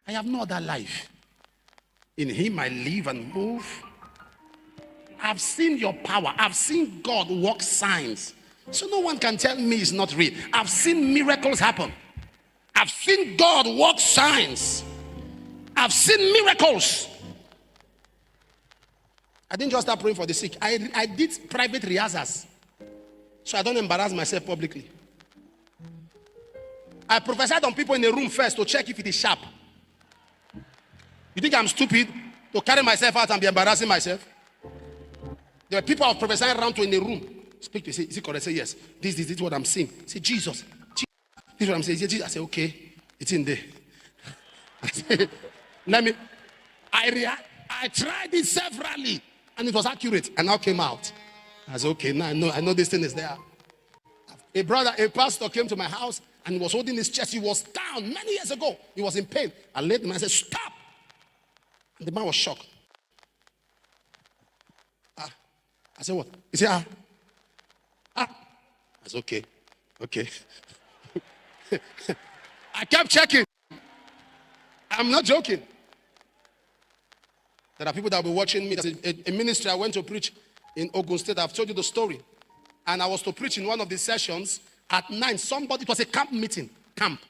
I have no other life. In him I live and move. I've seen your power. I've seen God work signs. So no one can tell me it's not real. I've seen miracles happen. I've seen God work signs. I've seen miracles. I didn't just start praying for the sick. I did private rehearsals, so I don't embarrass myself publicly. I prophesied on people in the room first to check if it is sharp. You think I'm stupid to carry myself out and be embarrassing myself? There were people I was prophesying around to in the room. Speak to you. Say, is it correct? Say yes. This is what I'm seeing. Say Jesus. This is what I'm saying. Jesus. I say okay. It's in there. I say, I tried it severally and it was accurate and now came out. I said okay. Now I know this thing is there. A pastor came to my house and he was holding his chest. He was down many years ago. He was in pain. I led him and I said stop. And the man was shocked. I said what? He said I said okay. I kept checking. I'm not joking. There are people that will be watching me. There's a ministry I went to preach in Ogun State. I've told you the story. And I was to preach in one of the sessions at 9. It was a camp meeting. Camp.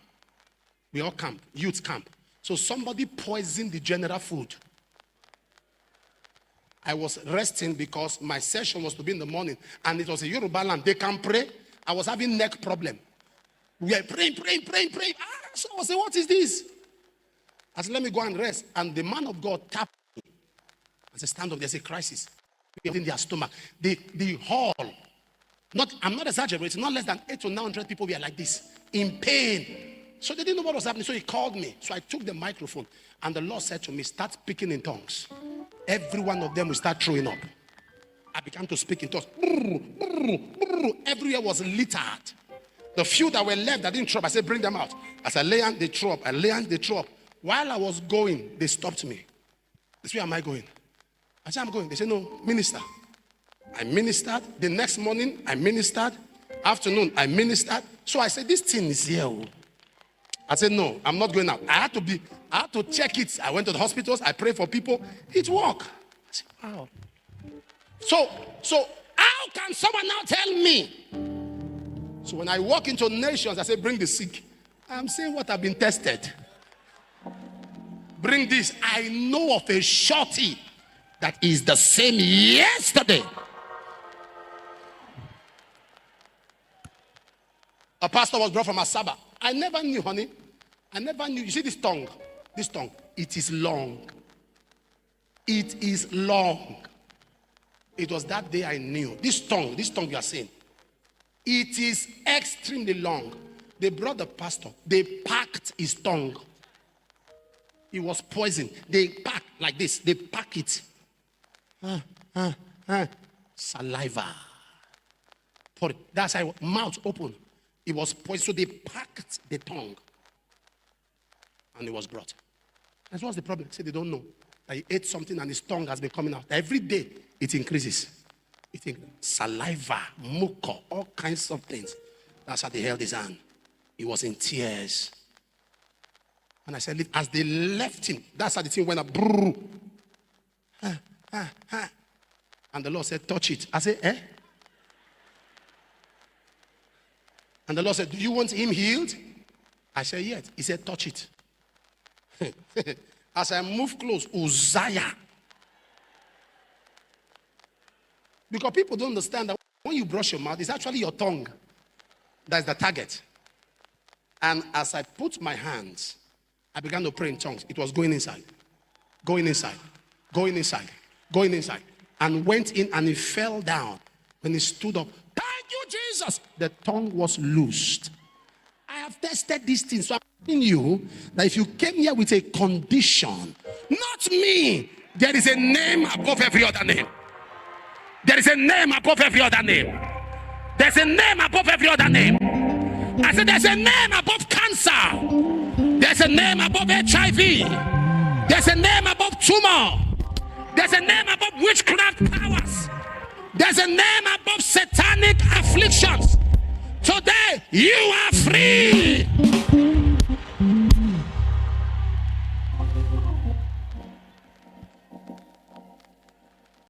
We all camp. Youth camp. So somebody poisoned the general food. I was resting because my session was to be in the morning. And it was a Yoruba land. They can pray. I was having neck problem. We were praying. So I said, what is this? I said, let me go and rest. And the man of God tapped me. I said, stand up. There's a crisis in their stomach. The hall. I'm not exaggerating. Not less than 800 to 900 people were like this. In pain. So they didn't know what was happening. So he called me. So I took the microphone. And the Lord said to me, start speaking in tongues. Every one of them will start throwing up. I began to speak in tongues. Everywhere was littered. The few that were left that didn't throw up, I said, bring them out. As I lay on, they throw up. I lay on, they throw up. While I was going, they stopped me. They said, where am I going? I said, I'm going. They said, no, minister. I ministered. The next morning, I ministered. Afternoon, I ministered. So I said, this thing is here. I said, no, I'm not going out. I had to check it. I went to the hospitals. I prayed for people. It worked. I said, wow. So how can someone now tell me? So when I walk into nations, I say, bring the sick. I'm saying what I've been tested. Bring this. I know of a shorty that is the same yesterday. A pastor was brought from Asaba. I never knew, honey. I never knew. You see this tongue? This tongue. It is long. It is long. It was that day I knew. This tongue you are seeing. It is extremely long. They brought the pastor. They packed his tongue. He was poisoned. They pack like this. They pack it. Saliva. Pour it. That's how mouth open. It was poisoned. So they packed the tongue. And it was brought. That's what's the problem. Say they don't know. That he ate something and his tongue has been coming out. Every day it increases. Saliva, muco, all kinds of things. That's how they held his hand. He was in tears. And I said, as they left him, that's how the thing went up. And the Lord said, touch it. I said, eh? And the Lord said, do you want him healed? I said, yes. He said, touch it. As I moved close, Uzziah. Because people don't understand that when you brush your mouth, it's actually your tongue that's the target. And as I put my hands, I began to pray in tongues. It was going inside, going inside, going inside, going inside. And went in and he fell down. When he stood up, thank you, Jesus. The tongue was loosed. I have tested these things. So I'm telling you that if you came here with a condition, not me, there is a name above every other name. There is a name above every other name. There's a name above every other name. I said there's a name above cancer. There's a name above HIV. There's a name above tumor. There's a name above witchcraft powers. There's a name above satanic afflictions. Today, you are free.